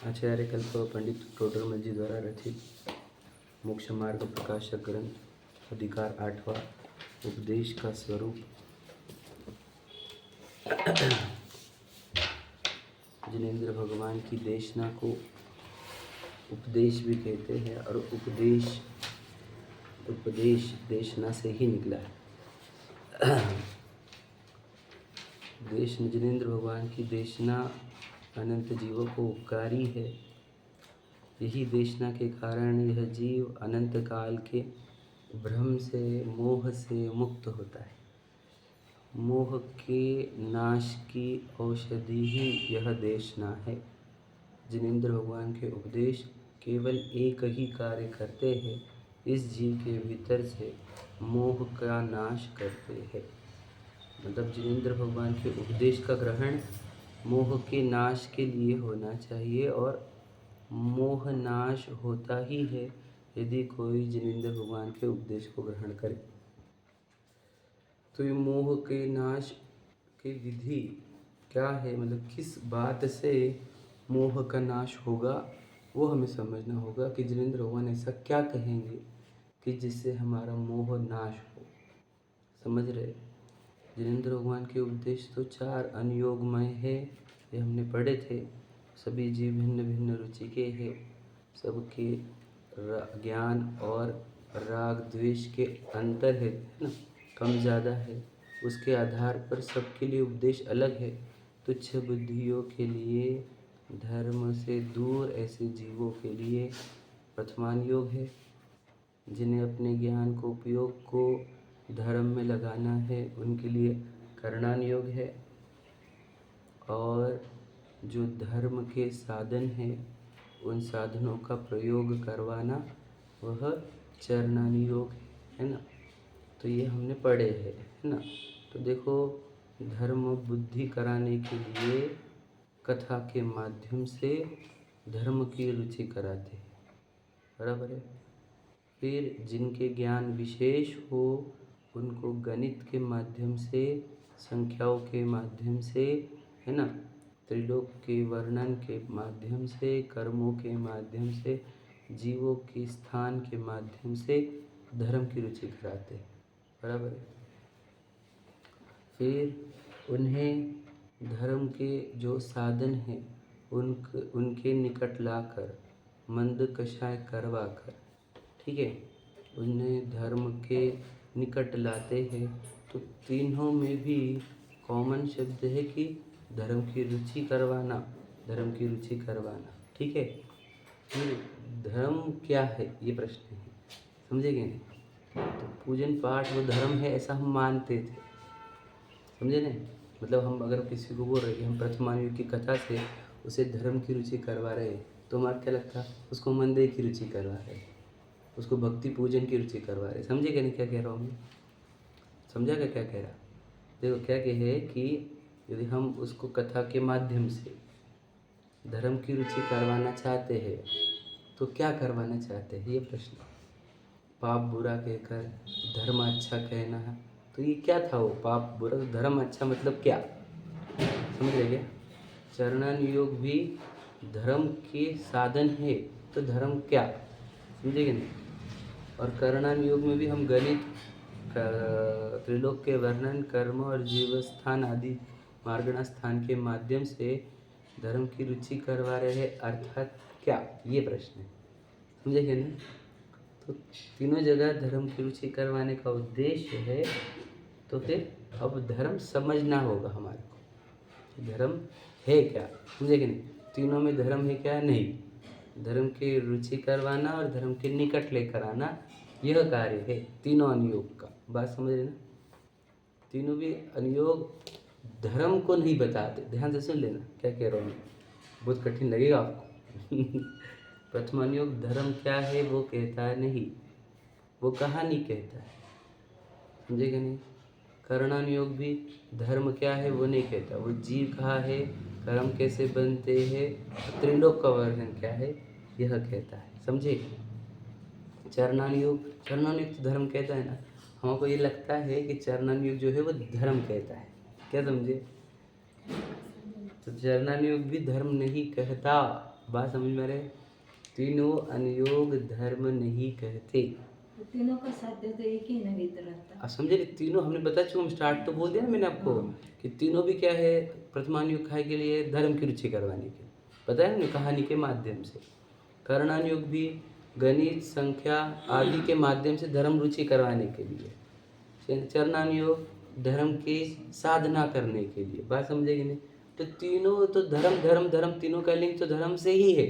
आचार्य कल्प पंडित टोडरमल जी द्वारा रचित मोक्ष मार्ग प्रकाशक ग्रंथ अधिकार 8वां उपदेश का स्वरूप। जिनेंद्र भगवान की देशना को उपदेश भी कहते हैं और उपदेश देशना से ही निकला है। जिनेंद्र भगवान की देशना अनंत जीवों को उपकारी है। यही देशना के कारण यह जीव अनंत काल के भ्रम से मोह से मुक्त होता है। मोह के नाश की औषधि ही यह देशना है। जिनेंद्र भगवान के उपदेश केवल एक ही कार्य करते हैं, इस जीव के भीतर से मोह का नाश करते हैं। मतलब जिनेंद्र भगवान के उपदेश का ग्रहण मोह के नाश के लिए होना चाहिए और मोह नाश होता ही है यदि कोई जिनेंद्र भगवान के उपदेश को ग्रहण करे। तो ये मोह के नाश की विधि क्या है, मतलब किस बात से मोह का नाश होगा वो हमें समझना होगा कि जिनेंद्र भगवान ऐसा क्या कहेंगे कि जिससे हमारा मोह नाश हो। समझ रहे? जिनेंद्र भगवान के उपदेश तो 4 अनुयोगमय है, ये हमने पढ़े थे। सभी जीव भिन्न भिन्न रुचि के हैं, सबके ज्ञान और राग द्वेष के अंतर है ना, कम ज़्यादा है। उसके आधार पर सबके लिए उपदेश अलग है। तुच्छ बुद्धियों के लिए, धर्म से दूर ऐसे जीवों के लिए प्रथमान योग है। जिन्हें अपने ज्ञान को उपयोग को धर्म में लगाना है उनके लिए करणान योग है। और जो धर्म के साधन हैं उन साधनों का प्रयोग करवाना वह चरणान योग है ना। तो ये हमने पढ़े है ना। तो देखो, धर्म बुद्धि कराने के लिए कथा के माध्यम से धर्म की रुचि कराते हैं, बराबर है। फिर जिनके ज्ञान विशेष हो उनको गणित के माध्यम से, संख्याओं के माध्यम से, है ना, त्रिलोक के वर्णन के माध्यम से, कर्मों के माध्यम से, जीवों के स्थान के माध्यम से धर्म की रुचि कराते हैं, बराबर है। फिर उन्हें धर्म के जो साधन हैं उनके निकट लाकर मंद कषाय करवा कर, ठीक है, उन्हें धर्म के निकट लाते हैं। तो तीनों में भी कॉमन शब्द है कि धर्म की रुचि करवाना, धर्म की रुचि करवाना, ठीक है। फिर धर्म क्या है ये प्रश्न है, समझेंगे नहीं? तो पूजन पाठ वो धर्म है ऐसा हम मानते थे, समझे नहीं? मतलब हम अगर किसी को बोल रहे कि हम प्रथमान युग की कथा से उसे धर्म की रुचि करवा रहे हैं तो हमारा क्या लगता, उसको मंदिर की रुचि करवा रहे, उसको भक्ति पूजन की रुचि करवा रहे। समझे क्या नहीं क्या कह रहा हूँ मैं? समझा क्या कह रहा? देखो क्या कहे कि यदि हम उसको कथा के माध्यम से धर्म की रुचि करवाना चाहते हैं तो क्या करवाना चाहते हैं ये प्रश्न। पाप बुरा कहकर धर्म अच्छा कहना है, तो ये क्या था वो पाप बुरा, धर्म अच्छा मतलब क्या, समझ रहे क्या? चरणान योग भी धर्म के साधन है, तो धर्म क्या, समझेंगे नहीं? और करणान योग में भी हम गणित, त्रिलोक के वर्णन, कर्म और जीव स्थान आदि मार्गणा स्थान के माध्यम से धर्म की रुचि करवा रहे हैं, अर्थात क्या, ये प्रश्न है, समझेंगे नहीं? तो तीनों जगह धर्म की रुचि करवाने का उद्देश्य है। तो फिर अब धर्म समझना होगा हमारे को, धर्म है क्या, समझेंगे नहीं? तीनों में धर्म है क्या, नहीं। धर्म की रुचि करवाना और धर्म के निकट लेकर आना यह कार्य है तीनों अनुयोग का। बात समझ रहे ना? तीनों भी अनुयोग धर्म को नहीं बताते, ध्यान से सुन लेना क्या कह रहा हूँ मैं, बहुत कठिन लगेगा आपको। प्रथम योग धर्म क्या है वो कहता है नहीं, वो कहानी कहता है, समझेगा नहीं? करणान योग भी धर्म क्या है वो नहीं कहता, वो जीव कहाँ है, कर्म कैसे बनते हैं, त्रिलोक का वर्णन क्या है यह कहता है, समझे? चरणान योग तो धर्म कहता है ना। हमको ये लगता है कि चरणान योग जो है वो धर्म कहता है, क्या समझे? तो चरणान योग भी धर्म नहीं कहता, बात समझ में आ रही है? तीनों अनुयोग धर्म नहीं कहते। तो तीनों का साध्य तो एक ही ना भीतर रहता। अब समझे नहीं? तीनों हमने बताया, चूँ हम स्टार्ट तो बोल दिया ना मैंने आपको कि तीनों भी क्या है, प्रथमानुयोग खाए के लिए धर्म की रुचि करवाने के, बताया ना कहानी के माध्यम से। कर्णानुयोग भी गणित संख्या आदि के माध्यम से धर्म रुचि करवाने के लिए। चरणानुयोग धर्म की साधना करने के लिए। बात समझेगी नहीं? तो तीनों तो धर्म धर्म धर्म, तीनों का लिंक तो धर्म से ही है।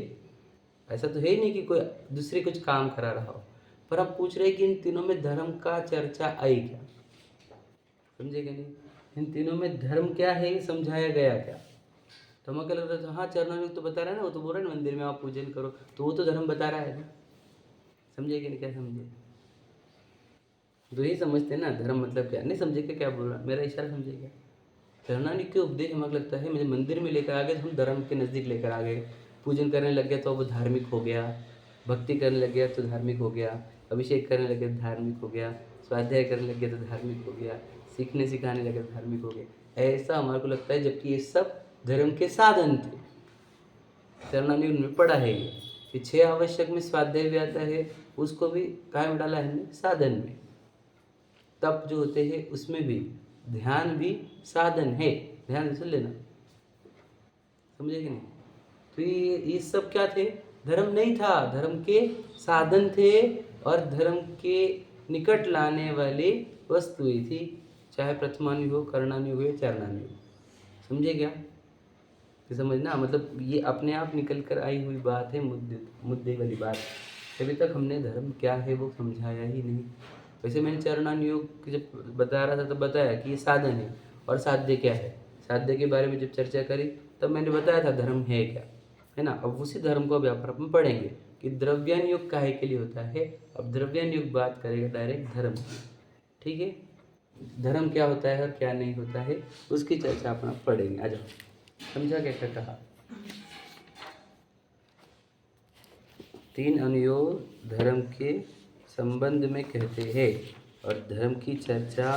ऐसा तो है ही नहीं कि कोई दूसरे कुछ काम करा रहा हो। पर आप पूछ रहे हैं कि इन तीनों में धर्म का चर्चा आई क्या, समझेगा नहीं? इन तीनों में धर्म क्या है ये समझाया गया क्या? तो हमें क्या लग रहा था, हाँ चरणानुयोग तो बता रहा है ना, वो तो बोल रहा है ना मंदिर में आप पूजन करो, तो वो तो धर्म बता रहा है ना। समझेगा नहीं? क्या समझे? तो यही समझते हैं ना धर्म मतलब क्या, नहीं समझे क्या बोल रहा, मेरा इशारा समझेगा? चरणानुयोग के उपदेश हमें लगता है मुझे मंदिर में लेकर आ गए तो हम धर्म के नज़दीक लेकर आ गए। पूजन करने लग गया तो वो धार्मिक हो गया, भक्ति करने लग गया तो धार्मिक हो गया, अभिषेक करने लग गया तो धार्मिक हो गया, स्वाध्याय करने लग गया तो धार्मिक हो गया, सीखने सिखाने लगे तो धार्मिक हो गया। ऐसा हमारे को लगता है, जबकि ये सब धर्म के साधन थे। चरणानुयोग में पढ़ा है ये कि 6 आवश्यक में स्वाध्याय भी आता है, उसको भी कहाँ में डाला है हमने? साधन में। तप जो होते हैं उसमें भी, ध्यान भी साधन है, ध्यान से सुन लेना, समझे कि नहीं? तो ये सब क्या थे? धर्म नहीं था, धर्म के साधन थे और धर्म के निकट लाने वाली वस्तुएं थी, चाहे प्रथमानुयोग हो, कर्णानुयोग हो, चरणानुयोग। समझे क्या? तो समझना मतलब ये अपने आप निकल कर आई हुई बात है, मुद्दे वाली बात। अभी तक हमने धर्म क्या है वो समझाया ही नहीं। वैसे मैंने चरणानुयोग जब बता रहा था तब बताया कि ये साधन है और साध्य क्या है। साध्य के बारे में जब चर्चा करी तब मैंने बताया था धर्म है क्या, है ना। अब उसी धर्म को अभी अपन पढ़ेंगे कि द्रव्यानुयोग काहे के लिए होता है। अब द्रव्यानुयोग बात करेगा डायरेक्ट धर्म की, ठीक है। धर्म क्या होता है और क्या नहीं होता है उसकी चर्चा अपन पढ़ेंगे। आ जाओ, समझा क्या क्या कहा? 3 अनुयोग धर्म के संबंध में कहते हैं और धर्म की चर्चा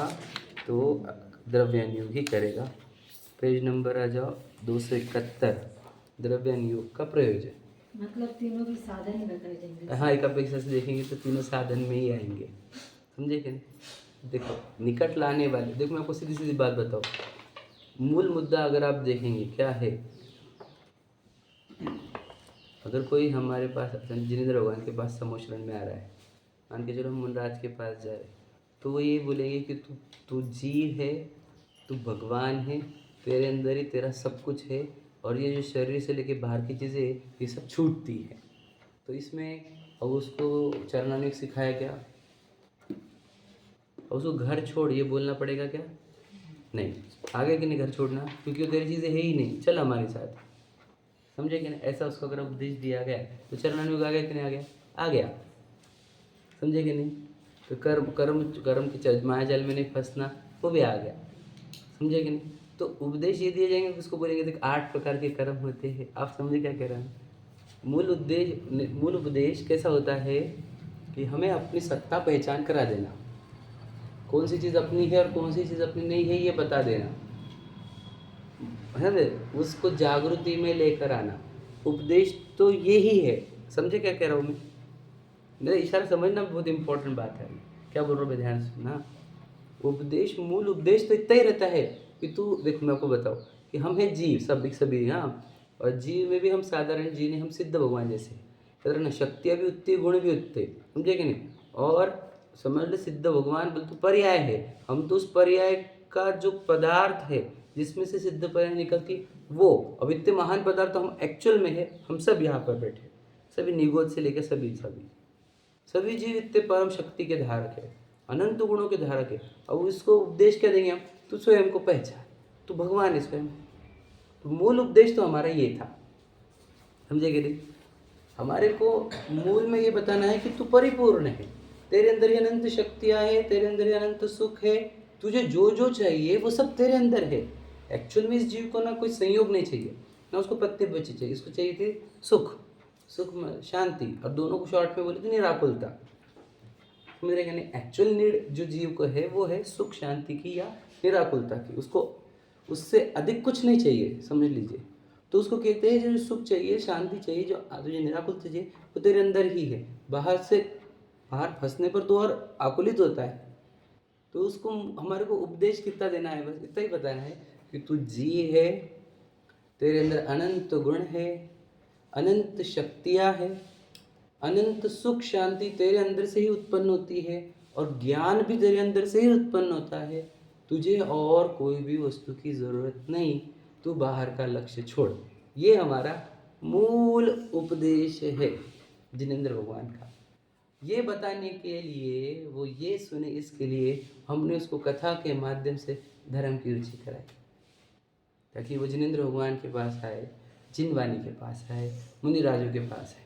तो द्रव्यानुयोग ही करेगा। पेज नंबर आ जाओ 271, द्रव्यानुयोग का प्रयोजन। मतलब तीनों भी साधन ही बताए जाएंगे। हाँ, एक अपेक्षा से देखेंगे तो तीनों साधन में ही आएंगे, समझे क्या? देखो निकट लाने वाले, देखो मैं आपको सीधी सीधी बात बताऊँ, मूल मुद्दा अगर आप देखेंगे क्या है, अगर कोई हमारे पास जिनेंद्र भगवान के पास समोशरण में आ रहा है, मान के चलो हम मुनराज के पास जा रहे हैं, तो वो ये बोलेंगे कि तू जीव है, तू भगवान है, तेरे अंदर ही तेरा सब कुछ है और ये जो शरीर से लेके बाहर की चीज़ें ये सब छूटती है। तो इसमें अब उसको चरणानुयोग सिखाया क्या? और उसको घर छोड़ ये बोलना पड़ेगा क्या? नहीं। आगे कि नहीं घर छोड़ना, क्योंकि वो तेरी चीज़ें है ही नहीं, चल हमारे साथ, समझे कि नहीं? ऐसा उसको अगर उपदेश दिया गया तो चरणानुयोग आ गया कि नहीं आ गया? आ गया, समझे कि नहीं? तो कर्म कर्म कर्म की माया जाल में नहीं फंसना, वो भी आ गया, समझे कि नहीं? तो उपदेश ये दिए जाएंगे, उसको बोलेंगे देख 8 प्रकार के कर्म होते हैं। आप समझे क्या कह रहे हैं? मूल उपदेश कैसा होता है कि हमें अपनी सत्ता पहचान करा देना, कौन सी चीज़ अपनी है और कौन सी चीज़ अपनी नहीं है ये बता देना, है ना, उसको जागृति में लेकर आना। उपदेश तो ये ही है, समझे क्या कह रहा हूँ मैं? मेरा इशारा समझना बहुत इंपॉर्टेंट बात है। क्या बोल रहा हूँ मैं, ध्यान से सुनना। उपदेश, मूल उपदेश तो इतना ही रहता है कि तू देखो मैं आपको बताऊँ कि हम हैं जीव, सभी हाँ, और जीव में भी हम साधारण जीव नहीं, हम सिद्ध भगवान जैसे, अगर ना शक्तियाँ भी उतनी गुण भी उतने, समझे कि नहीं? और समझ ले सिद्ध भगवान बोल तो पर्याय है, हम तो उस पर्याय का जो पदार्थ है जिसमें से सिद्ध पर्याय निकलती वो, अब इतने महान पदार्थ तो हम एक्चुअल में है, हम सब यहाँ पर बैठे, सभी निगोद से लेकर सभी जीव इतने परम शक्ति के धारक है, अनंत गुणों के धारक है। अब इसको उपदेश क्या देंगे हम? तू स्वयं को पहचान, तू भगवान है स्वयं। तो मूल उपदेश तो हमारा ये था, समझे कि नहीं? हमारे को मूल में ये बताना है कि तू परिपूर्ण है, तेरे अंदर ही अनंत शक्तियाँ है, तेरे अंदर ही अनंत सुख है, तुझे जो जो चाहिए वो सब तेरे अंदर है। एक्चुअल में इस जीव को ना कोई संयोग नहीं चाहिए, ना उसको पत्ते बचे चाहिए, इसको चाहिए थे सुख, शांति, और दोनों को शॉर्ट में बोले थे निराकुलता। समझ रहे नहीं? एक्चुअल नीड जो जीव को है वो है सुख शांति की या निराकुलता की, उसको उससे अधिक कुछ नहीं चाहिए, समझ लीजिए। तो उसको कहते हैं जो सुख चाहिए, शांति चाहिए, जो तुझे निराकुल चाहिए, वो तेरे अंदर ही है। बाहर फंसने पर तो और आकुलित होता है। तो उसको हमारे को उपदेश कितना देना है, बस इतना ही बताना है कि तू जीव है, तेरे अंदर अनंत गुण है, अनंत शक्तियाँ है, अनंत सुख शांति तेरे अंदर से ही उत्पन्न होती है, और ज्ञान भी तेरे अंदर से ही उत्पन्न होता है। तुझे और कोई भी वस्तु की ज़रूरत नहीं, तू बाहर का लक्ष्य छोड़। ये हमारा मूल उपदेश है जिनेंद्र भगवान का। ये बताने के लिए, वो ये सुने इसके लिए हमने उसको कथा के माध्यम से धर्म की रुचि कराई, ताकि वो जिनेंद्र भगवान के पास आए, जिनवानी के पास आए, मुनिराजों के पास आए।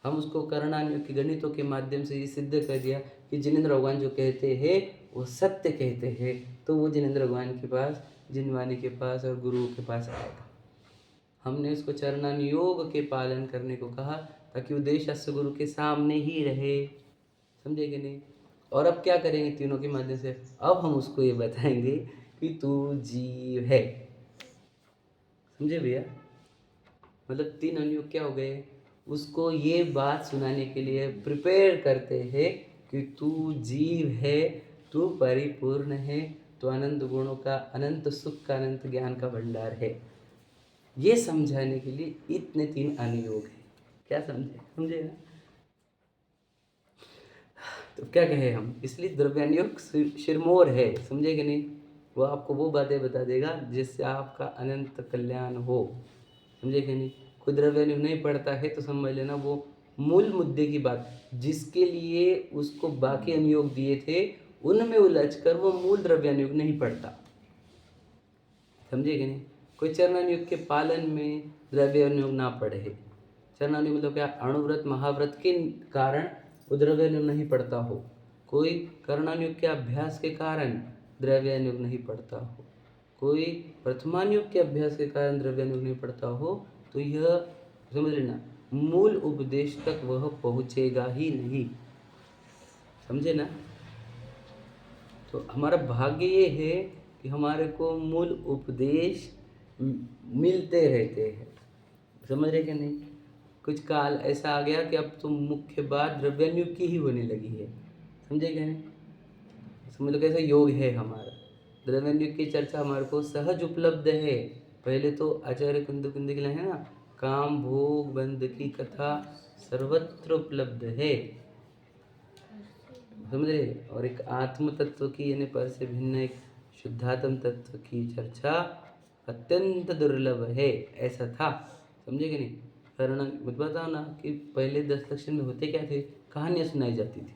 हम उसको कर्णान्यों के गणितों के माध्यम से ये सिद्ध कर दिया कि जिनेंद्र भगवान जो कहते हैं वो सत्य कहते हैं, तो वो जिनेंद्र भगवान के पास, जिनवानी के पास और गुरु के पास आएगा। हमने उसको चरणानुयोग के पालन करने को कहा, ताकि उद्देश्य गुरु के सामने ही रहे, समझे कि नहीं। और अब क्या करेंगे तीनों के माध्यम से, अब हम उसको ये बताएंगे कि तू जीव है, समझे भैया। मतलब 3 अनुयोग क्या हो गए, उसको ये बात सुनाने के लिए प्रिपेयर करते हैं कि तू जीव है, तू परिपूर्ण है, तो अनंत गुणों का, अनंत सुख का, अनंत ज्ञान का भंडार है। ये समझाने के लिए इतने 3 अनुयोग है। क्या समझे ना। तो क्या कहे हम, इसलिए द्रव्यानुयोग शिरमोर है, समझे कि नहीं। वो आपको वो बातें बता देगा जिससे आपका अनंत कल्याण हो, समझे कि नहीं। कोई द्रव्यानुयोग नहीं पढ़ता है तो समझ लेना वो मूल मुद्दे की बात, जिसके लिए उसको बाकी अनुयोग दिए थे उनमें उलझकर वो मूल द्रव्यानुयोग नहीं पढ़ता, समझे कि नहीं। कोई चरणानुयोग के पालन में द्रव्यानुयोग ना पढ़े, चरणानुयोग मतलब क्या, अणुव्रत महाव्रत के कारण वो द्रव्यानुयोग नहीं पढ़ता हो, कोई कर्णानुयोग के अभ्यास के कारण द्रव्यानुयोग नहीं पढ़ता हो, कोई प्रथमानुयोग के अभ्यास के कारण द्रव्यानुयोग नहीं पढ़ता हो, तो यह समझ लेना मूल उपदेश तक वह पहुँचेगा ही नहीं, समझे ना। तो हमारा भाग्य ये है कि हमारे को मूल उपदेश मिलते रहते हैं, समझ रहे कि नहीं। कुछ काल ऐसा आ गया कि अब तो मुख्य बात द्रव्यानुयोग की ही होने लगी है, समझे क्या नहीं। समझ लो कैसा योग है हमारा, द्रव्यानुयोग की चर्चा हमारे को सहज उपलब्ध है। पहले तो आचार्य कुंद के लिए है ना, काम भोग बंध की कथा सर्वत्र उपलब्ध है, समझ रहे। और एक आत्म तत्व की यानी पर से भिन्न एक शुद्धात्म तत्व की चर्चा अत्यंत दुर्लभ है, ऐसा था, समझे कि नहीं। कारण बताओ ना कि पहले 10 लक्षण में होते क्या थे, कहानियाँ सुनाई जाती थी,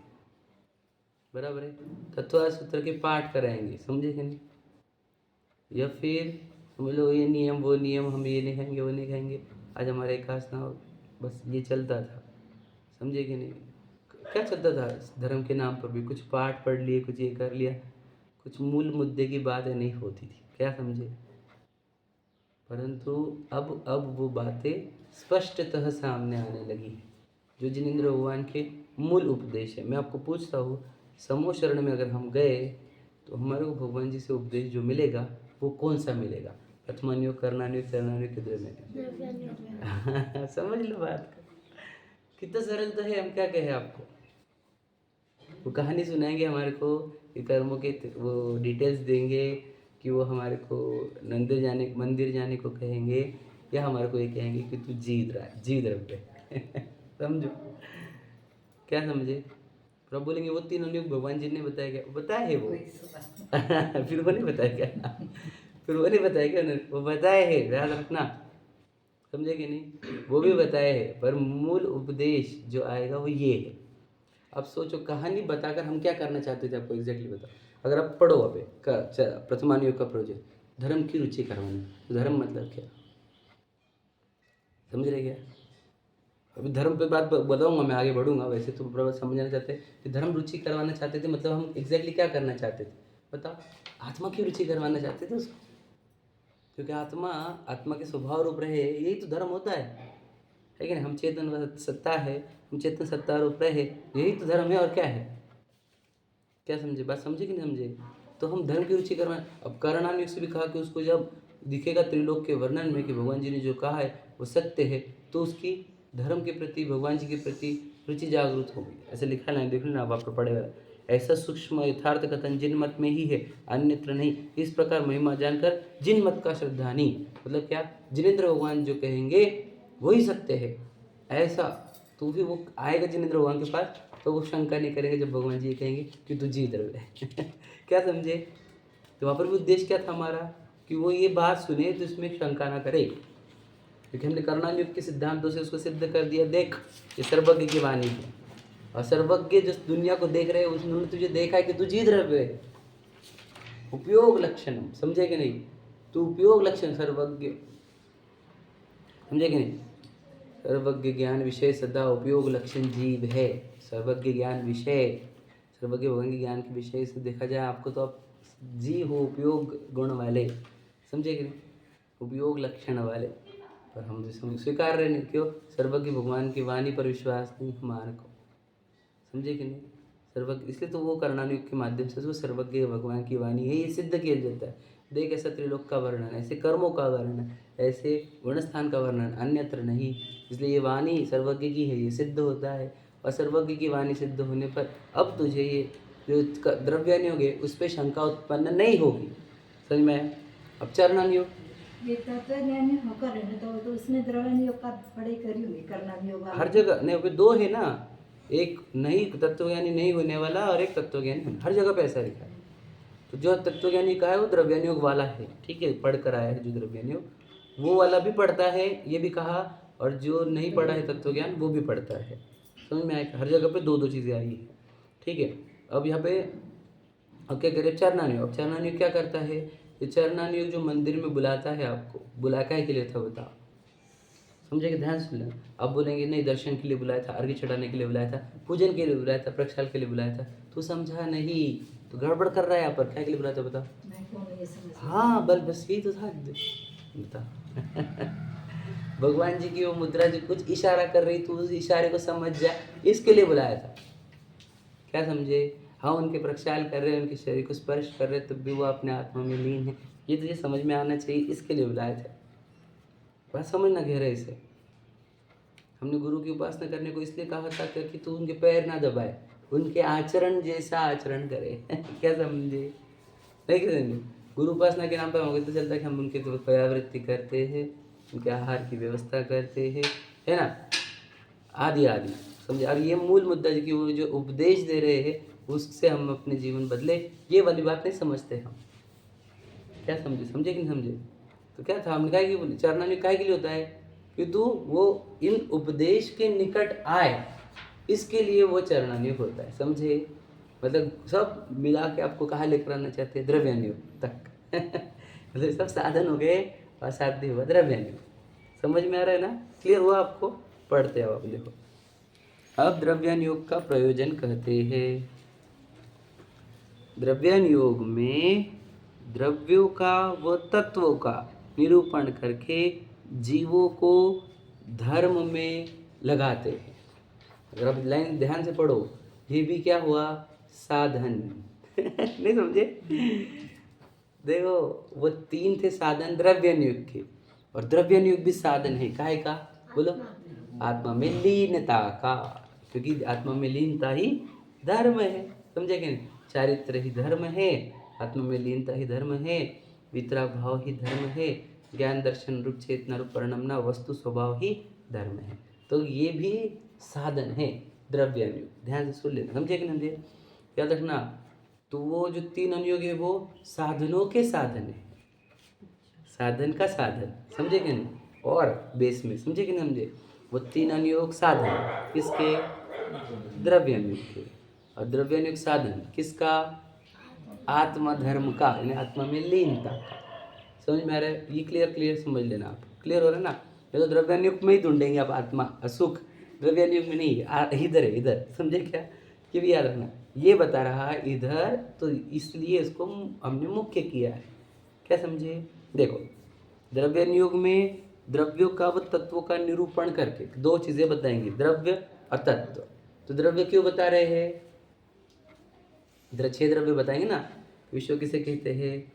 बराबर है। तत्व सूत्र के पाठ कराएंगे, समझे कि नहीं। या फिर समझ लो ये नियम वो नियम, हम ये नहीं खाएंगे वो नहीं खाएंगे, आज हमारे एकादश ना, बस ये चलता था, समझे कि नहीं। क्या चलता था, धर्म के नाम पर भी कुछ पाठ पढ़ लिए, कुछ ये कर लिया, कुछ मूल मुद्दे की बातें नहीं होती थी, क्या समझे। परंतु अब वो बातें स्पष्टतः सामने आने लगी है, जो जिनेंद्र भगवान के मूल उपदेश है। मैं आपको पूछता हूँ, समूह शरण में अगर हम गए तो हमारे को भगवान जी से उपदेश जो मिलेगा वो कौन सा मिलेगा, प्रथमानुयोग, कर्णानुयोग, चरणानुयोग, द्रव्यानुयोग। समझ लो बात का कितना सरल तो है। हम क्या कहें आपको, वो कहानी सुनाएंगे हमारे को कि कर्मों के वो डिटेल्स देंगे, कि वो हमारे को मंदिर जाने को कहेंगे, या हमारे को ये कहेंगे कि तू जी द्रव्य। समझो क्या समझे। प्रभु बोलेंगे वो 3 अनुयोग भगवान जी ने बताया क्या, बताया है वो। फिर वो नहीं बताया क्या, फिर वो नहीं बताया क्या, वो बताए है, याद रखना, समझे कि नहीं। वो भी बताए है, पर मूल उपदेश जो आएगा वो ये है। अब सोचो कहानी बताकर हम क्या करना चाहते थे, आपको एग्जैक्टली बताओ। अगर आप पढ़ो अबे प्रथमानुयोग का प्रोजेक्ट, धर्म की रुचि करवाना, तो धर्म मतलब क्या, समझ रहे क्या। अभी धर्म पे बात बताऊंगा, मैं आगे बढ़ूंगा। वैसे तो प्रभु समझना चाहते हैं कि धर्म रुचि करवाना चाहते थे, मतलब हम एग्जैक्टली क्या करना चाहते थे बताओ। आत्मा की रुचि करवाना चाहते थे उसको, क्योंकि आत्मा के स्वभाव रूप रहे, यही तो धर्म होता है कि नहीं। हम चेतन सत्ता है, हम चेतन सत्ता रूप रहे, यही तो धर्म है, और क्या है। क्या समझे बात, समझे कि नहीं समझे। तो हम धर्म की रुचि करवाएं। अब कर्णानुयोग से भी कहा कि उसको जब दिखेगा त्रिलोक के वर्णन में कि भगवान जी ने जो कहा है वो सत्य है, तो उसकी धर्म के प्रति, भगवान जी के प्रति रुचि जागृत होगी। ऐसे लिखा है, देख लेना आप पढ़ेगा। ऐसा सूक्ष्म यथार्थ कथन जिन मत में ही है, अन्यत्र नहीं। इस प्रकार महिमा जानकर जिन मत का श्रद्धा नहीं, मतलब क्या, जिनेंद्र भगवान जो कहेंगे वही सत्य है, ऐसा। तो फिर वो आएगा जिनेंद्र भगवान के पास, तो वो शंका नहीं करेंगे जब भगवान जी कहेंगे कि तू जीत रहे है। क्या समझे? तो वहाँ पर भी उद्देश्य क्या था हमारा, कि वो ये बात सुने तो इसमें शंका ना करे, क्योंकि हमने कर्णायुक्त के सिद्धांतों से उसको सिद्ध कर दिया। देख, ये सर्वज्ञ की वाणी है, और सर्वज्ञ जो दुनिया को देख रहे हैं उन्होंने तुझे देखा है कि तू जीत रहे है। उपयोग लक्षण, समझे कि नहीं? तू उपयोग लक्षण सर्वज्ञ, समझे कि नहीं? सर्वज्ञ ज्ञान विषय सदा उपयोग लक्षण जीव है। सर्वज्ञ ज्ञान विषय, सर्वज्ञ भगवान के ज्ञान के विषय से देखा जाए आपको, तो आप जीव हो उपयोग गुण वाले, समझे कि नहीं? उपयोग लक्षण वाले। पर हम स्वीकार रहे नहीं, क्यों? सर्वज्ञ भगवान की वाणी पर विश्वास नहीं हमारे को, समझे कि नहीं? सर्वज्ञ, इसलिए तो वो कर्णानुयुक्त के माध्यम से उसको सर्वज्ञ भगवान की वाणी है ये सिद्ध किया जाता है। देख, ऐसा त्रिलोक का वर्णन, ऐसे कर्मों का वर्णन, ऐसे गुणस्थान का वर्णन, अन्यत्र नहीं। इसलिए ये वाणी सर्वज्ञ की है, ये सिद्ध होता है। और सर्वज्ञ की वाणी सिद्ध होने पर अब तुझे ये जो द्रव्यानुयोग है उस पर शंका उत्पन्न नहीं होगी। समझ में आया? अब चरणानुयोग, ये तत्वज्ञानी होकर है ना, तो उसने द्रव्यानुयोग का पढ़ाई करी हुई कर्णानुयोग वाला। हर जगह नहीं, वो दो है ना, एक नहीं तत्वज्ञानी नहीं होने वाला और एक तत्वज्ञानी होने, हर जगह पे ऐसा लिखा है। तो जो तत्वज्ञानी का है वो द्रव्यानुयोग वाला है, ठीक है, पढ़ कर आया है जो द्रव्यानुयोग, वो वाला भी पढ़ता है, ये भी कहा। और जो नहीं पढ़ा है तत्वज्ञान वो भी पढ़ता है। समझ में आया? हर जगह पे दो दो चीज़ें आई है, ठीक है। अब यहाँ पे अब क्या करें, चरणानुयोग। अब चरणानुयोग क्या करता है? ये चरणानुयोग जो मंदिर में बुलाता है आपको, बुला क्या के लिए था बताओ, समझे कि? ध्यान सुन लें। अब बोलेंगे नहीं, दर्शन के लिए बुलाया था, अर्घ्य चढ़ाने के लिए बुलाया था, पूजन के लिए बुलाया था, प्रक्षाल के लिए बुलाया था, तू समझा नहीं, तो गड़बड़ कर रहा है यहाँ पर। क्या के लिए बुलाया था बताओ? मैं कौन ये समझ। हाँ, बस यही तो था, बता। भगवान जी की वो मुद्रा जो कुछ इशारा कर रही, तू उस इशारे को समझ जा, इसके लिए बुलाया था। क्या समझे? हाँ, उनके प्रक्षाल कर रहे हैं, उनके शरीर को स्पर्श कर रहे, तब भी वो अपने आत्मा में लीन है, ये तुझे समझ में आना चाहिए, इसके लिए बुलाया था। बात समझना गहराई से। हमने गुरु की उपासना करने को इसलिए कहा था क्योंकि तू उनके पैर ना दबाए, उनके आचरण जैसा आचरण करे। क्या समझे? नहीं समझे? गुरु उपासना के नाम पर हमें तो चलता है कि हम उनके पर्यावृत्ति करते हैं, उनके आहार की व्यवस्था करते हैं, है ना, आदि आदि, समझे? और ये मूल मुद्दा है कि वो जो उपदेश दे रहे हैं उससे हम अपने जीवन बदले, ये वाली बात नहीं समझते हम। क्या समझे? समझे कि नहीं समझे? तो क्या था, हमने कहा कि चरणानुयोग काहे के लिए होता है, कि तू वो इन उपदेश के निकट आए, इसके लिए वो चरणानुयोग होता है, समझे? मतलब सब मिला के आपको कहाँ लेकर आना चाहते हैं? द्रव्यानुयोग तक। मतलब सब साधन हो गए और साध्य हुआ द्रव्यानुयोग। समझ में आ रहा है ना? क्लियर हुआ आपको? पढ़ते हो आप, देखो। अब द्रव्यानुयोग का प्रयोजन कहते हैं। द्रव्यानुयोग में द्रव्यों का व तत्वों का निरूपण करके जीवों को धर्म में लगाते हैं। अगर आप लाइन ध्यान से पढ़ो, ये भी क्या हुआ? साधन। नहीं समझे? देखो, वो तीन थे साधन द्रव्यानुयोग के, और द्रव्यानुयोग भी साधन है, काहे का? बोलो, आत्मा में लीनता का, क्योंकि आत्मा में लीनता ही धर्म है, समझे कि नहीं? चारित्र ही धर्म है, आत्मा में लीनता ही धर्म है, वितराग भाव ही धर्म है, ज्ञान दर्शन रूप चेतना रूप परिणामना वस्तु स्वभाव ही धर्म है। तो ये भी साधन है द्रव्यानुयोग। ध्यान से सुन लेना, समझे कि नहीं समझे? याद रखना। तो वो जो तीन अनुयोग है वो साधनों के साधन है, साधन का साधन, समझे कि नहीं? और बेस में, समझे कि नहीं समझे? वो तीन अनुयोग साधन किसके? द्रव्यानुयोग के। और द्रव्यानुयोग साधन किसका? आत्मा धर्म का, यानी आत्मा में लीनता का। समझ में आ रहा है? ये क्लियर समझ लेना आप। क्लियर हो रहा है ना? ये तो द्रव्यानुयोग में ही ढूंढेंगे आप आत्मा सुख, द्रव्यानुयोग में नहीं है, इधर है, इधर। समझे क्या? ये भी याद रखना, ये बता रहा है इधर, तो इसलिए इसको हमने मुख्य किया है। क्या समझे? देखो, द्रव्यानुयोग में द्रव्यों का व तत्वों का निरूपण करके दो चीजें बताएंगे, द्रव्य और तत्व। तो द्रव्य क्यों बता रहे हैं? 6 द्रव्य बताएंगे ना। विश्व किसे कहते हैं?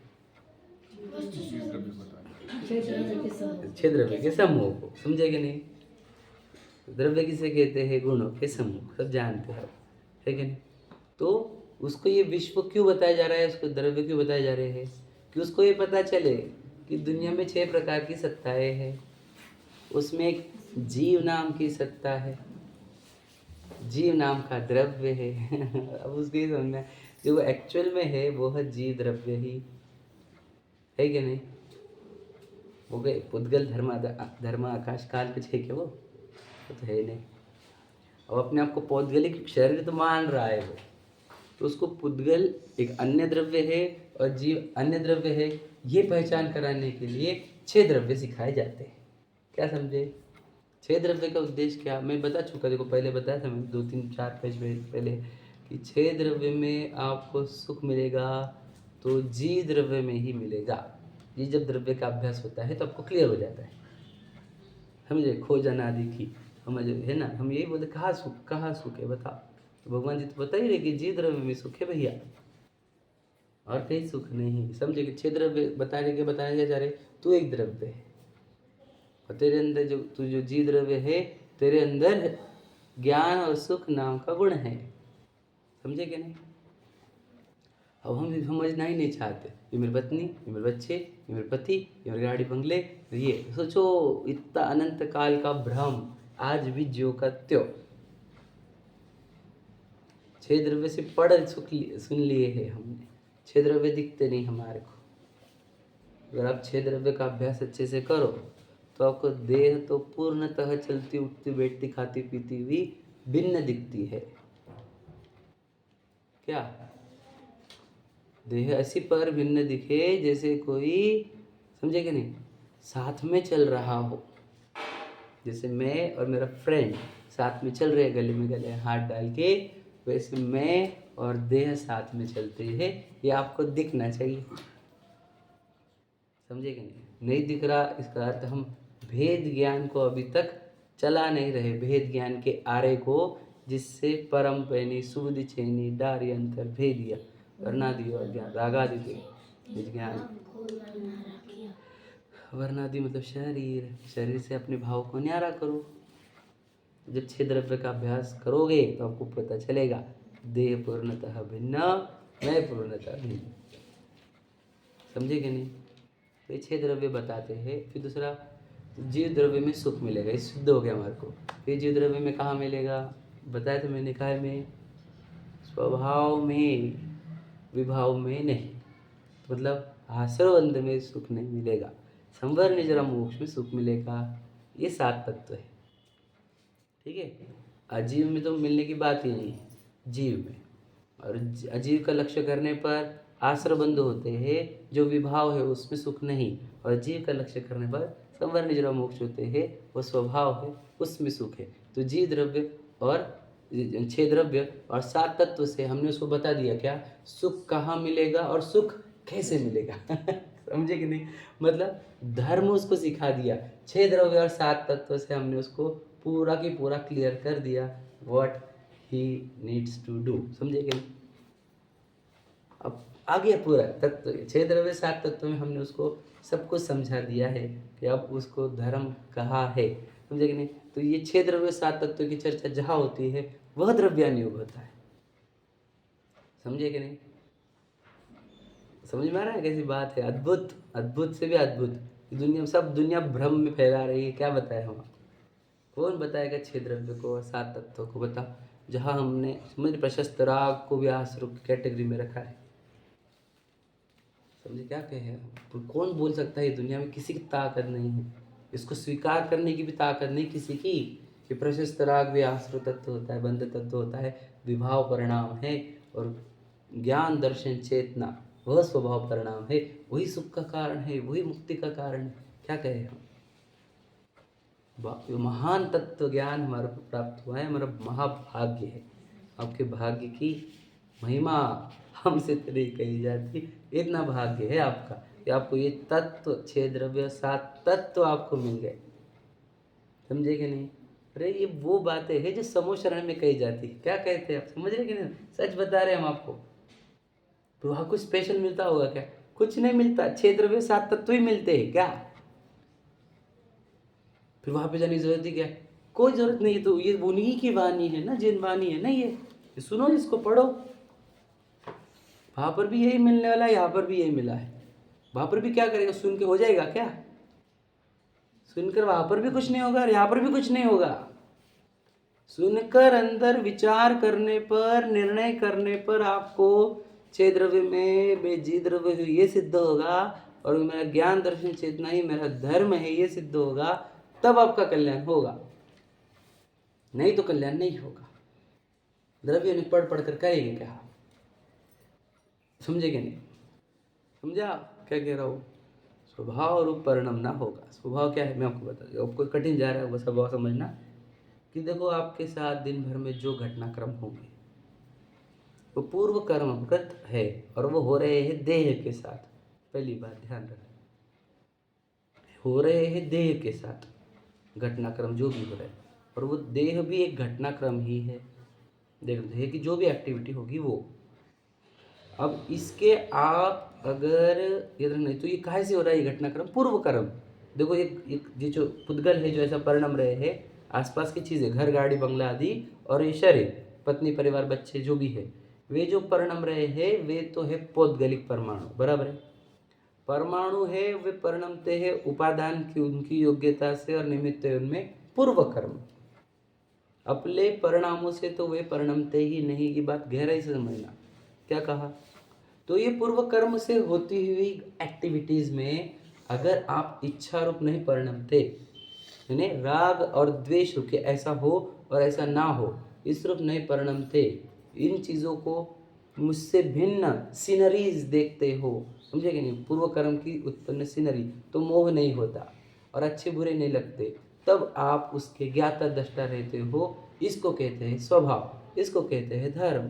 छह द्रव्य के समूह। 6 द्रव्य के समूह को, समझे कि नहीं? द्रव्य किसे कहते हैं? गुणों के समूह, सब जानते हैं, है कि नहीं? तो उसको ये विश्व क्यों बताया जा रहा है, उसको द्रव्य क्यों बताए जा रहे हैं? कि उसको ये पता चले कि दुनिया में 6 प्रकार की सत्ताएं हैं, उसमें एक जीव नाम की सत्ता है, जीव नाम का द्रव्य है। अब उसको ये समझना है, जो वो एक्चुअल में है वो है जीव द्रव्य ही, है कि नहीं? वो गए पुद्गल धर्म आकाश काल कुछ है क्या? वो तो है नहीं। अब अपने आप को पौद्गलिक शरीर तो मान रहा है वो, तो उसको पुद्गल एक अन्य द्रव्य है और जीव अन्य द्रव्य है, ये पहचान कराने के लिए 6 द्रव्य सिखाए जाते हैं। क्या समझे? 6 द्रव्य का उद्देश्य क्या, मैं बता चुका, देखो पहले बताया था मैं 2-3-4 पेज पहले कि 6 द्रव्य में आपको सुख मिलेगा तो जीव द्रव्य में ही मिलेगा। ये जब द्रव्य का अभ्यास होता है तो आपको क्लियर हो जाता है, समझे? खोजन आदि की समझ है ना? हम यही बोलते कहाँ सुख है बताओ, तो भगवान जी तो बता ही रहे कि जीव द्रव्य में सुख है भैया, और कहीं सुख नहीं। समझे कि 6 द्रव्य बताने जा रहे, तू एक द्रव्य है और तेरे अंदर जो जीव द्रव्य है, तेरे अंदर ज्ञान और सुख नाम का गुण है, समझे कि नहीं? अब हम समझना ही नहीं चाहते, ये मेरी पत्नी, ये मेरे बच्चे, ये मेरे पति, ये मेरी गाड़ी बंगले, ये सोचो इतना अनंत काल का भ्रम आज भी ज्यो का त्यों। 6 द्रव्य से सुन लिए हैं हमने, 6 द्रव्य दिखते नहीं हमारे को। अगर आप 6 द्रव्य का अभ्यास अच्छे से करो तो आपको देह तो पूर्णतः चलती उठती बैठती खाती पीती हुई भिन्न दिखती है। क्या देह ऐसी पर भिन्न दिखे जैसे कोई, समझे कि नहीं, साथ में चल रहा हो। जैसे मैं और मेरा फ्रेंड साथ में चल रहे हैं, गले में गले हाथ डाल के, वैसे मैं और देह साथ में चलते हैं, ये आपको दिखना चाहिए, समझे कि नहीं? नहीं दिख रहा, इसका अर्थ हम भेद ज्ञान को अभी तक चला नहीं रहे, भेद ज्ञान के आरे को, जिससे परम पैनी सुबुद्धि चैनी डारी अंतर भेदिया वर्णादि और ज्ञान रागादि के ज्ञान। वर्णादि मतलब शरीर से अपने भाव को न्यारा करो। जब 6 द्रव्य का अभ्यास करोगे तो आपको पता चलेगा देह पूर्णतः भिन्न, मैं पूर्णतः भिन्न, समझे कि नहीं? तो ये 6 द्रव्य बताते हैं। फिर दूसरा, जीव द्रव्य में सुख मिलेगा, ये सिद्ध हो गया हमारे को। फिर जीव द्रव्य में कहाँ मिलेगा, बताया तो मैंने, कहा में स्वभाव में, विभाव में नहीं, मतलब आश्रवंद में सुख नहीं मिलेगा, संवर निजरा मोक्ष में सुख मिलेगा। ये 7 तत्व है, ठीक है? अजीव में तो मिलने की बात ही नहीं है, जीव में। और अजीव का लक्ष्य करने पर आश्रबंध होते हैं, जो विभाव है उसमें सुख नहीं, और जीव का लक्ष्य करने पर संवर निजरा मोक्ष होते हैं, वो स्वभाव है उसमें सुख है। तो जीव द्रव्य और 6 द्रव्य और 7 तत्व से हमने उसको बता दिया क्या सुख कहाँ मिलेगा और सुख कैसे मिलेगा। समझे कि नहीं? मतलब धर्म उसको सिखा दिया, 6 द्रव्य और 7 तत्व से हमने उसको पूरा की पूरा क्लियर कर दिया what he needs to do, समझे कि नहीं? अब आ गया पूरा तत्व, 6 द्रव्य 7 तत्व में हमने उसको सब कुछ समझा दिया है कि अब उसको धर्म कहाँ है, समझे कि नहीं? तो ये 6 द्रव्य 7 तत्व की चर्चा जहाँ होती है वह द्रव्यानुयोग होता है, समझे कि नहीं? समझ में आ रहा है कैसी बात है? अद्भुत, अद्भुत से भी अद्भुत। दुनिया भ्रम में फैला रही है, क्या बताए हम? कौन बताएगा 6 द्रव्य को और 7 तत्वों को? बता, जहाँ हमने समझ प्रशस्त राग को भी आश्रुत कैटेगरी में रखा है, समझे क्या कहे? तो कौन बोल सकता है? दुनिया में किसी की ताकत नहीं है, इसको स्वीकार करने की भी ताकत नहीं किसी की, कि प्रशस्त राग भी आश्रुत तत्व होता है, बंध तत्व होता है, विभाव परिणाम है, और ज्ञान दर्शन चेतना वह स्वभाव परिणाम है, वही सुख का कारण है, वही मुक्ति का कारण है। क्या कहे हम? महान तत्व ज्ञान हमारे को प्राप्त हुआ है, हमारा महाभाग्य है। आपके भाग्य की महिमा हमसे तो नहीं कही जाती, इतना भाग्य है आपका कि आपको ये तत्व 6 द्रव्य 7 तत्व आपको मिल गए, समझे कि नहीं? अरे ये वो बातें हैं जो समोशरण में कही जाती है। क्या कहते हैं आप, समझ रहे कि नहीं? सच बता रहे हैं हम आपको। तो वहाँ कुछ स्पेशल मिलता होगा क्या? कुछ नहीं मिलता, 6 द्रव्य 7 तत्व ही मिलते हैं क्या? फिर वहाँ पे जाने की जरूरत ही क्या है? कोई जरूरत नहीं है। तो ये उन्हीं की वाणी है ना, जिन वाणी है ना, ये सुनो, इसको पढ़ो। वहाँ पर भी यही मिलने वाला है, यहाँ पर भी यही मिला है। वहाँ पर भी क्या करेगा? सुन के हो जाएगा क्या? सुनकर वहाँ पर भी कुछ नहीं होगा और यहाँ पर भी कुछ नहीं होगा। सुनकर अंदर विचार करने पर, निर्णय करने पर आपको छह द्रव्य में बेजी द्रव्य है ये सिद्ध होगा, और मेरा ज्ञान दर्शन चेतना ही मेरा धर्म है ये सिद्ध होगा, तब आपका कल्याण होगा। नहीं तो कल्याण नहीं होगा। द्रव्य ने पढ़ कर करेंगे क्या? समझेंगे नहीं? समझा क्या कह रहा हूँ? स्वभाव रूप परिणाम ना होगा। स्वभाव क्या है मैं आपको बता दूँ। आपको कठिन जा रहा है वो स्वभाव समझना कि देखो, आपके साथ दिन भर में जो घटनाक्रम होंगे वो पूर्व कर्मकृत है, और वो हो रहे हैं देह के साथ। पहली बात ध्यान रखना, हो रहे हैं देह के साथ घटनाक्रम जो भी हो रहा है, और वो देह भी एक घटनाक्रम ही है। देख देह की जो भी एक्टिविटी होगी वो। अब इसके आप अगर इधर नहीं तो ये काहे से हो रहा है ये घटनाक्रम? पूर्व कर्म। देखो एक ये जो पुद्गल है जो ऐसा परिणम रहे हैं, आसपास की चीज़ें, घर गाड़ी बंगला आदि, और ये शरीर, पत्नी परिवार बच्चे जो भी है, वे जो परिणम रहे हैं वे तो है पौद्गलिक परमाणु, बराबर है। परमाणु है वे परिणमते हैं उपादान की उनकी योग्यता से और निमित्त है उनमें पूर्व कर्म। अपने परिणामों से तो वे परिणमते ही नहीं, ये बात गहराई से समझना। क्या कहा? तो ये पूर्व कर्म से होती हुई एक्टिविटीज में अगर आप इच्छा रूप नहीं परिणमते, यानी राग और द्वेष रूप के ऐसा हो और ऐसा ना हो, इस रूप नहीं परिणमते, इन चीज़ों को मुझसे भिन्न सीनरीज देखते हो, समझे कि नहीं? पूर्व कर्म की उत्पन्न सीनरी, तो मोह नहीं होता और अच्छे बुरे नहीं लगते, तब आप उसके ज्ञाता दृष्टा रहते हो। इसको कहते हैं स्वभाव, इसको कहते हैं धर्म,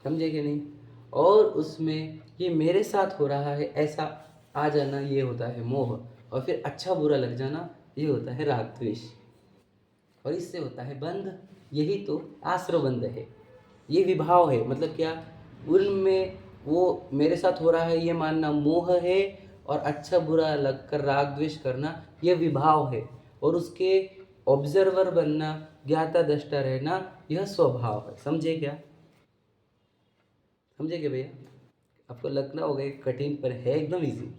समझे कि नहीं? और उसमें ये मेरे साथ हो रहा है ऐसा आ जाना, ये होता है मोह, और फिर अच्छा बुरा लग जाना, ये होता है राग द्वेष, और इससे होता है बंध। यही तो आश्रय बंध है, ये विभाव है। मतलब क्या? उनमें वो मेरे साथ हो रहा है ये मानना मोह है, और अच्छा बुरा लगकर राग द्वेष करना ये विभाव है, और उसके ऑब्जर्वर बनना, ज्ञाता दृष्टा रहना, यह स्वभाव है। समझे क्या? समझे क्या भैया? आपको लगना होगा एक कठिन, पर है एकदम इजी।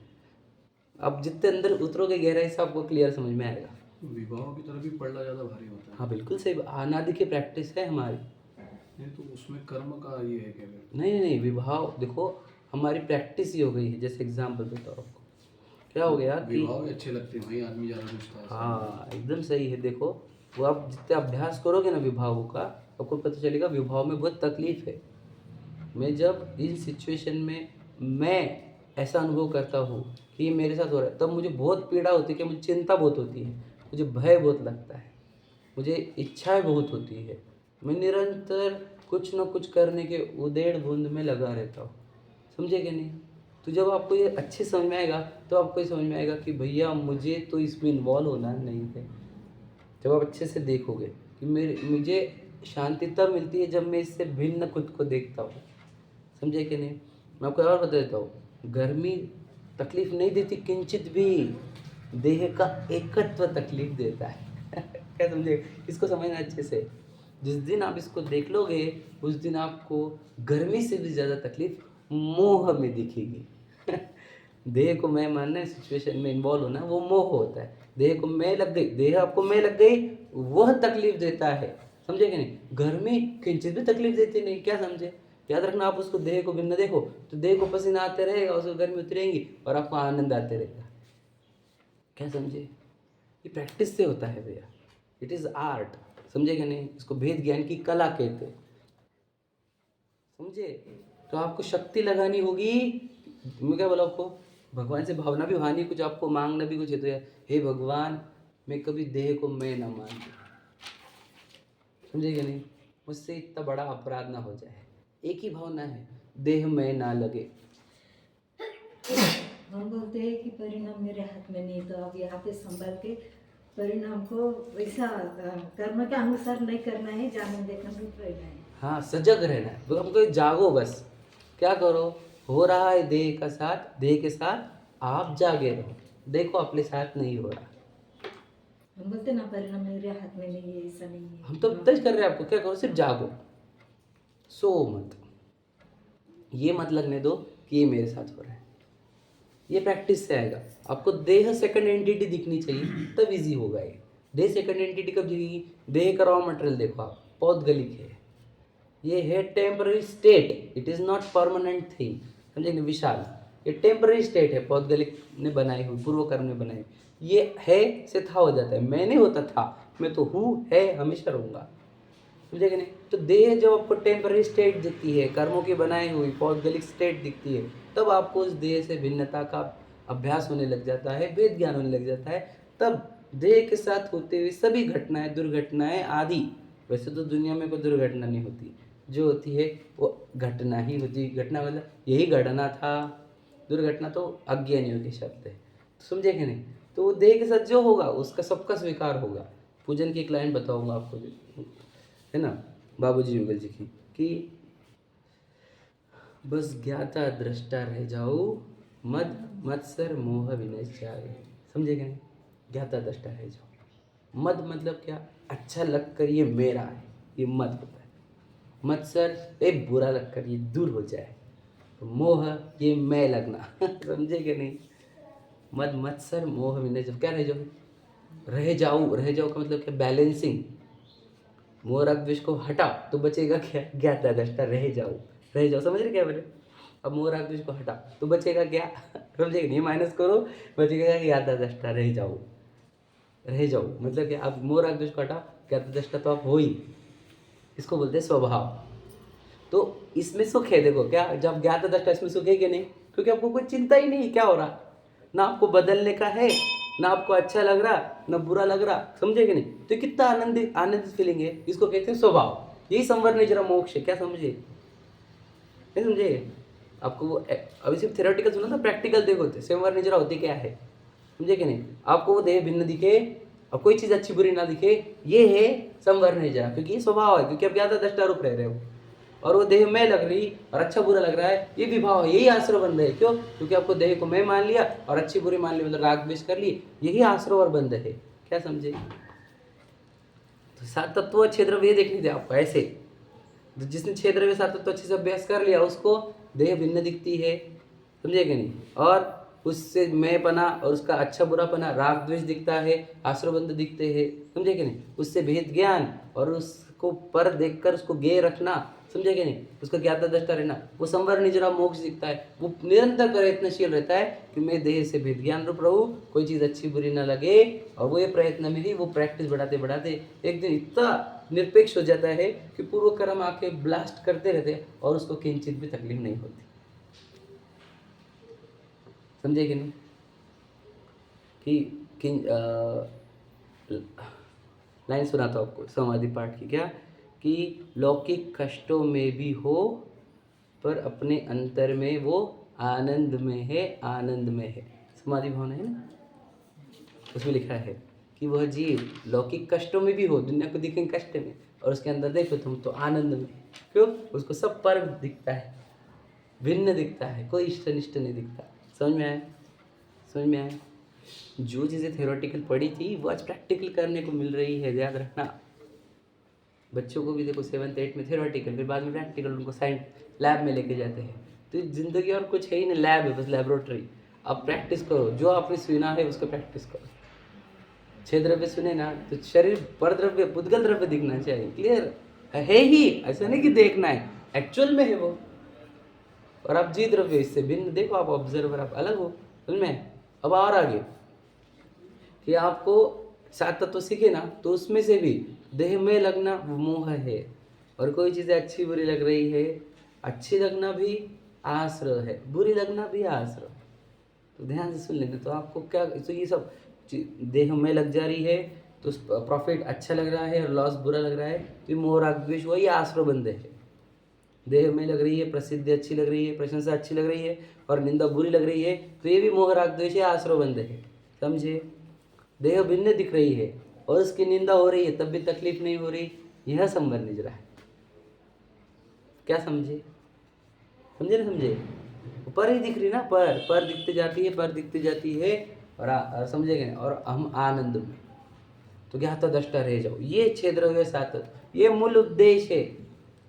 अब जितने अंदर उतरोगे गहराई से आपको क्लियर समझ में आएगा। विवाह की तरफ भी पढ़ना ज़्यादा भारी होता है। हाँ बिल्कुल सही, अनादि की प्रैक्टिस है हमारी। नहीं तो उसमें कर्म का ये है क्या? नहीं, विवाह देखो हमारी प्रैक्टिस ही हो गई है। जैसे एग्जाम्पल देता हूँ आपको, क्या हो गया कि विवाह भी अच्छे लगते हैं भाई, आदमी ज़्यादा पूछता है। हाँ एकदम सही है। देखो वो आप जितने अभ्यास करोगे ना विवाहों का, आपको पता चलेगा विवाह में बहुत तकलीफ है। मैं जब इन सिचुएशन में मैं ऐसा अनुभव करता हूँ कि ये मेरे साथ हो रहा है, तब मुझे बहुत पीड़ा होती है, कि मुझे चिंता बहुत होती है, मुझे भय बहुत लगता है, मुझे इच्छाएं बहुत होती है। मैं निरंतर कुछ न कुछ करने के उधेड़ बूंद में लगा रहता हूँ, समझे कि नहीं? तो जब आपको ये अच्छे समझ में आएगा, तो आपको ये समझ में आएगा कि भैया मुझे तो इसमें इन्वॉल्व होना नहीं है। जब आप अच्छे से देखोगे कि मुझे शांति तब मिलती है जब मैं इससे भिन्न खुद को देखता हूँ, समझे कि नहीं? मैं आपको और बता देता हूँ, गर्मी तकलीफ नहीं देती किंचित भी, देह का एकत्व तकलीफ देता है। क्या समझे? इसको समझना अच्छे से। जिस दिन आप इसको देख लोगे, उस दिन आपको गर्मी से भी ज़्यादा तकलीफ मोह में दिखेगी। देह को मैं मानना, सिचुएशन में इन्वॉल्व होना, वो मोह होता है। देह को मैं लग गई, देह आपको मैं लग गई, वह तकलीफ देता है, समझे कि नहीं? गर्मी किंचित भी तकलीफ देती नहीं। क्या समझे? याद रखना, आप उसको देह को भिन्न देखो तो देह को पसीना आते रहेगा, उसको गर्मी उतरेंगी और आपको आनंद आते रहेगा। क्या समझे? ये प्रैक्टिस से होता है भैया, इट इज़ आर्ट, समझे कि नहीं? इसको भेद ज्ञान की कला कहते हैं, समझे? तो आपको शक्ति लगानी होगी। मैं क्या बोला आपको, भगवान से भावना भी भानी, कुछ आपको मांगना भी कुछ है, तो यार हे भगवान मैं कभी देह को मैं ना मान लूं, समझे कि नहीं? मुझसे इतना बड़ा अपराध ना हो जाए। एक ही भावना है, देह में ना लगे। हम बोलते हैं कि परिणाम मेरे हाथ में नहीं, तो आप यहाँ पे संभाल के परिणाम को वैसा कर्म के अनुसार नहीं करना है, जानन देखन रूप रहना है। हाँ सजग रहना है, तो हमको जागो बस। क्या करो, हो रहा है देह का साथ, देह के साथ आप जागे रहो, देखो अपने साथ नहीं हो रहा, हम बोलते ना परिणाम मेरे हाथ में नहीं है, ऐसा नहीं है। हम तो टच कर रहे हैं आपको, क्या करो, सिर्फ जागो, सो मत, ये मत लगने दो कि ये मेरे साथ हो रहा है। ये प्रैक्टिस से आएगा। आपको देह सेकंड एंटिटी दिखनी चाहिए, तब इजी होगा ये। देह सेकंड एंटिटी कब दिखेगी? देह का रॉ मटेरियल देखो आप, पौद्गलिक है, ये है temporary state, it is not permanent thing, समझेंगे विशाल, ये टेम्पररी स्टेट है, पौद्गलिक ने बनाई हुई, पूर्व कर्म ने बनाई। ये है से था हो जाता है, मैं नहीं होता था, मैं तो हूँ, है, हमेशा रहूँगा, समझे कि नहीं? तो देह जब आपको टेम्पररी स्टेट दिखती है, कर्मों की बनाई हुई पौद्गलिक स्टेट दिखती है, तब आपको उस देह से भिन्नता का अभ्यास होने लग जाता है, वेद ज्ञान होने लग जाता है। तब देह के साथ होते हुए सभी घटनाएं, दुर्घटनाएं आदि, वैसे तो दुनिया में कोई दुर्घटना नहीं होती, जो होती है वो घटना ही होती है। घटना मतलब यही घटना था, दुर्घटना तो अज्ञानियों के शब्द है, समझे कि नहीं? तो वो देह के साथ जो होगा उसका सबका स्वीकार होगा। पूजन की एक लाइन बताऊंगा आपको, है ना, बाबूजी युगल जी की, कि बस ज्ञाता दृष्टा रह जाओ, मद मत्सर मोह विनश जाए, समझे कि नहीं? ज्ञाता दृष्टा रह जाओ। मद मतलब क्या? अच्छा लगकर ये मेरा है, ये मद होता है। मत्सर ये बुरा लगकर ये दूर हो जाए। मोह ये मैं लगना समझे कि नहीं? मद मत्सर मोह विनश, क्या रह जाओ? रह जाओ, रह जाओ का मतलब क्या? बैलेंसिंग। मोह राग द्वेष को हटा तो बचेगा क्या? ज्ञाता दृष्टा रह जाओ, रह जाओ, समझ रहे क्या बोले? अब मोह राग द्वेष को हटा तो बचेगा क्या? समझेगा नहीं? माइनस करो, बचेगा ज्ञाता दृष्टा रह जाओ, रह जाओ मतलब क्या? अब मोह राग द्वेष को हटा, ज्ञाता दृष्टा तो आप हो ही, इसको बोलते हैं स्वभाव। तो इसमें सुख है, देखो क्या, जब ज्ञाता दृष्टा, इसमें सुख है कि नहीं? क्योंकि आपको कोई चिंता ही नहीं क्या हो रहा, ना आपको बदलने का है, ना आपको अच्छा लग रहा, ना बुरा लग रहा, समझे कि नहीं? तो कितना आनंदित आनंदित फीलिंग है, इसको कहते हैं स्वभाव। यही संवरण जरा मोक्ष है, क्या समझे? नहीं समझे? आपको वो अभी सिर्फ थ्योरेटिकल सुना था, प्रैक्टिकल देखो संवरण जरा होती क्या है, समझे कि नहीं? आपको वो देह भिन्न दिखे और कोई चीज़ अच्छी बुरी ना दिखे, ये है संवरण जरा, क्योंकि ये स्वभाव है, क्योंकि आप ज्ञाता दृष्टा रूप रह रहे हो, और वो देह में लग रही और अच्छा बुरा लग रहा है, ये विभाव है, यही आश्रव बंध है। क्यों? क्योंकि आपको देह को मैं मान लिया और अच्छी बुरी मान ली, मतलब राग द्वेष कर ली, यही आश्रव और बंध है, क्या समझे? तो सात तत्व छह द्रव्य देखने थे आपको ऐसे, तो जिसने छह द्रव्य सात तत्व अच्छे से अभ्यास कर लिया उसको देह भिन्न दिखती है, समझे कि नहीं? और उससे मैं पना और उसका अच्छा बुरा पना, राग द्वेष दिखता है, आश्रबंध दिखते हैं, समझे कि नहीं? उससे भेद ज्ञान और उसको पर देखकर उसको ज्ञेय रखना, समझे कि नहीं? उसका ज्ञाता दृष्टा रहना, वो संवर निजरा मोक्ष दिखता है। वो निरंतर प्रयत्नशील रहता है कि मैं देह से भेद ज्ञान रूप रहूं, कोई चीज़ अच्छी बुरी ना लगे, और वो ये प्रयत्न में ही वो प्रैक्टिस बढ़ाते बढ़ाते एक दिन इतना निरपेक्ष हो जाता है कि पूर्व कर्म आके ब्लास्ट करते रहते और उसको किंचित भी तकलीफ नहीं होती, समझे कि नहीं? लाइन सुनाता हूँ आपको समाधि पाठ की, क्या कि लौकिक कष्टों में भी हो पर अपने अंतर में वो आनंद में है, आनंद में है, समाधि भावना है ना, उसमें लिखा है कि वह जीव लौकिक कष्टों में भी हो, दुनिया को दिखेंगे कष्ट में, और उसके अंदर देखो तुम तो आनंद में। क्यों? उसको सब पर दिखता है, भिन्न दिखता है, कोई इष्ट निष्ठ नहीं दिखता। समझ में आया? समझ में आया? जो चीज़ें थ्योरेटिकल पढ़ी थी वो आज प्रैक्टिकल करने को मिल रही है, याद रखना। बच्चों को भी देखो 7th 8th में थ्योरेटिकल, फिर बाद में प्रैक्टिकल, उनको साइंस लैब में लेके जाते हैं। तो जिंदगी और कुछ है ही नहीं, लैब है बस, लेबोरेटरी। अब प्रैक्टिस करो, जो आपने सुना है उसको प्रैक्टिस करो। 6 द्रव्य सुने ना तो शरीर पर द्रव्य, पुद्गल द्रव्य दिखना चाहिए, क्लियर है ही, ऐसा नहीं कि देखना है, एक्चुअल में है वो। और आप जी द्रव्य इससे भिन्न देखो, आप ऑब्जर्वर, आप अलग हो, समझ में? अब और आगे कि आपको 7 तत्व सीखे ना, तो उसमें से भी देह में लगना वो मोह है, और कोई चीज़ें अच्छी बुरी लग रही है, अच्छी लगना भी आश्रय है, बुरी लगना भी आश्रय। तो ध्यान से सुन लेना, तो आपको क्या, तो ये सब देह में लग जा रही है तो प्रॉफिट अच्छा लग रहा है और लॉस बुरा लग रहा है, तो ये मोह राग द्वेष वही आश्रय बंध है। देह में लग रही है, प्रसिद्धि अच्छी लग रही है, प्रशंसा अच्छी लग रही है, और निंदा बुरी लग रही है, तो ये भी मोह राग द्वेष है, आश्रय बंध है, समझे? देह भिन्न दिख रही है और उसकी निंदा हो रही है, तब भी तकलीफ नहीं हो रही, यह संवर निजरा है, क्या समझे? समझे ना? समझे? पर ही दिख रही ना, पर दिखती जाती है, पर दिखती जाती है, और समझेंगे, और हम आनंद में, तो ज्ञाता दृष्टा रह जाओ। ये 6 द्रव्य सात, ये मूल उपदेश है,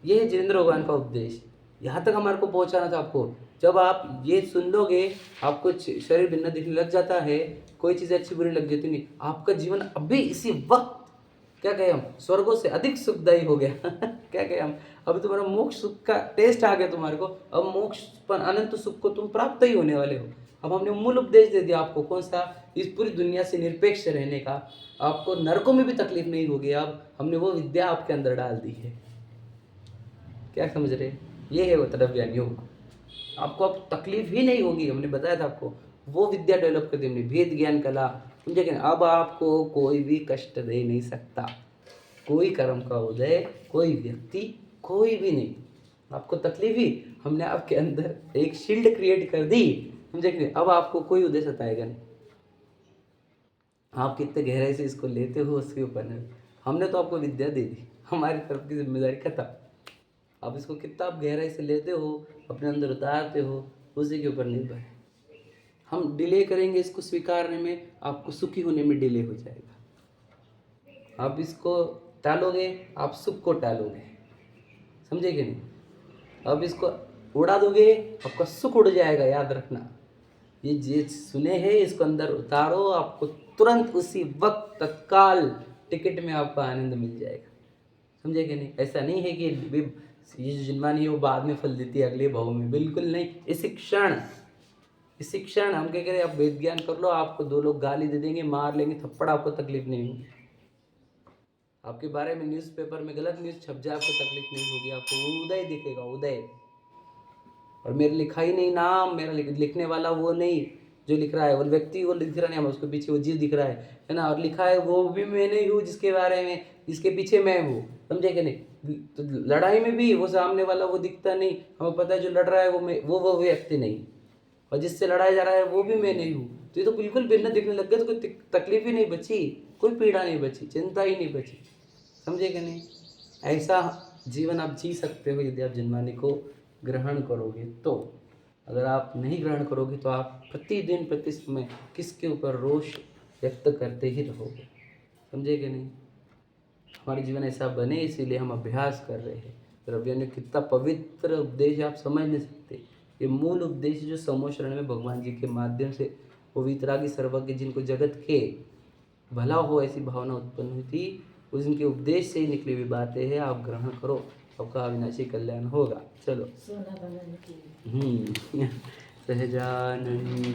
ये है जितेंद्र भगवान का उपदेश। यहाँ तक हमारे को पहुँचाना था आपको। जब आप ये सुन लोगे, आपको शरीर भिन्न दिखने लग जाता है, कोई चीज़ अच्छी बुरी लग जाती नहीं, आपका जीवन अभी इसी वक्त क्या कहें हम, स्वर्गों से अधिक सुखदायी हो गया क्या कहें हम, अब तुम्हारा मोक्ष सुख का टेस्ट आ गया तुम्हारे को। अब मोक्ष पर अनंत सुख को तुम प्राप्त ही होने वाले हो। अब हमने मूल उपदेश दे दिया आपको, कौन सा, इस पूरी दुनिया से निरपेक्ष रहने का। आपको नरकों में भी तकलीफ नहीं होगी। अब हमने वो विद्या आपके अंदर डाल दी है। क्या समझ रहे, ये है वो तत्वज्ञान योग। आपको अब तकलीफ ही नहीं होगी। हमने बताया था आपको, वो विद्या डेवलप कर दी हमने, भेद ज्ञान कला, समझे कि अब आपको कोई भी कष्ट दे नहीं सकता। कोई कर्म का उदय, कोई व्यक्ति, कोई भी नहीं। आपको तकलीफ ही, हमने आपके अंदर एक शील्ड क्रिएट कर दी, समझे कि नहीं। अब आपको कोई उदय सताएगा नहीं। आप कितने गहराई से इसको लेते हो उसके ऊपर नहीं। हमने तो आपको विद्या दे दी, हमारी तरफ की जिम्मेदारी खत्म। आप इसको कितना आप गहराई से लेते हो, अपने अंदर उतारते हो, उसी के ऊपर निर्भर है। हम डिले करेंगे इसको स्वीकारने में, आपको सुखी होने में डिले हो जाएगा। आप इसको टालोगे, आप सुख को टालोगे, समझे कि नहीं। अब इसको उड़ा दोगे, आपका सुख उड़ जाएगा, याद रखना। ये सुने हैं, इसको अंदर उतारो, आपको तुरंत उसी वक्त तत्काल टिकट में आपका आनंद मिल जाएगा, समझे कि नहीं। ऐसा नहीं है कि ये जो जन्मानी है वो बाद में फल देती है अगले भाव में, बिल्कुल नहीं। इसी क्षण हम क्या करें, आप वेद ज्ञान कर लो, आपको 2 लोग गाली दे देंगे, मार लेंगे थप्पड़, आपको तकलीफ नहीं होगी। आपके बारे में न्यूज़पेपर में गलत न्यूज़ छप जाए, आपको तकलीफ नहीं होगी। आपको वो उदय दिखेगा, उदय। और मेरा लिखा ही नहीं नाम, मेरा लिखने वाला वो नहीं जो लिख रहा है, वो व्यक्ति वो लिख रहा नहीं, उसके पीछे वो जीव दिख रहा है ना। और लिखा है वो भी मैं नहीं हूँ जिसके बारे में, जिसके पीछे मैं हूँ, समझे कि नहीं। तो लड़ाई में भी वो सामने वाला वो दिखता नहीं, हमें पता है जो लड़ रहा है वो व्यक्ति नहीं, और जिससे लड़ाया जा रहा है वो भी मैं नहीं हूँ। तो ये तो बिल्कुल भिन्न दिखने लग गया, तो कोई तकलीफ ही नहीं बची, कोई पीड़ा नहीं बची, चिंता ही नहीं बची, समझे कि नहीं। ऐसा जीवन आप जी सकते हो यदि आप जन्माने को ग्रहण करोगे तो। अगर आप नहीं ग्रहण करोगे तो आप प्रतिदिन प्रति समय किसके ऊपर रोष व्यक्त करते ही रहोगे, समझे कि नहीं। हमारे जीवन ऐसा बने, इसीलिए हम अभ्यास कर रहे हैं। रविया ने कितना पवित्र उपदेश आप समझ नहीं सकते। ये मूल उपदेश जो समूह शरण में भगवान जी के माध्यम से वो वितरागी सर्वज्ञ जिनको जगत के भला हो ऐसी भावना उत्पन्न हुई थी, उनके उपदेश से ही निकली हुई बातें हैं। आप ग्रहण करो, आपका अविनाशी कल्याण होगा। चलो सोना बनाने के लिए सहजानंद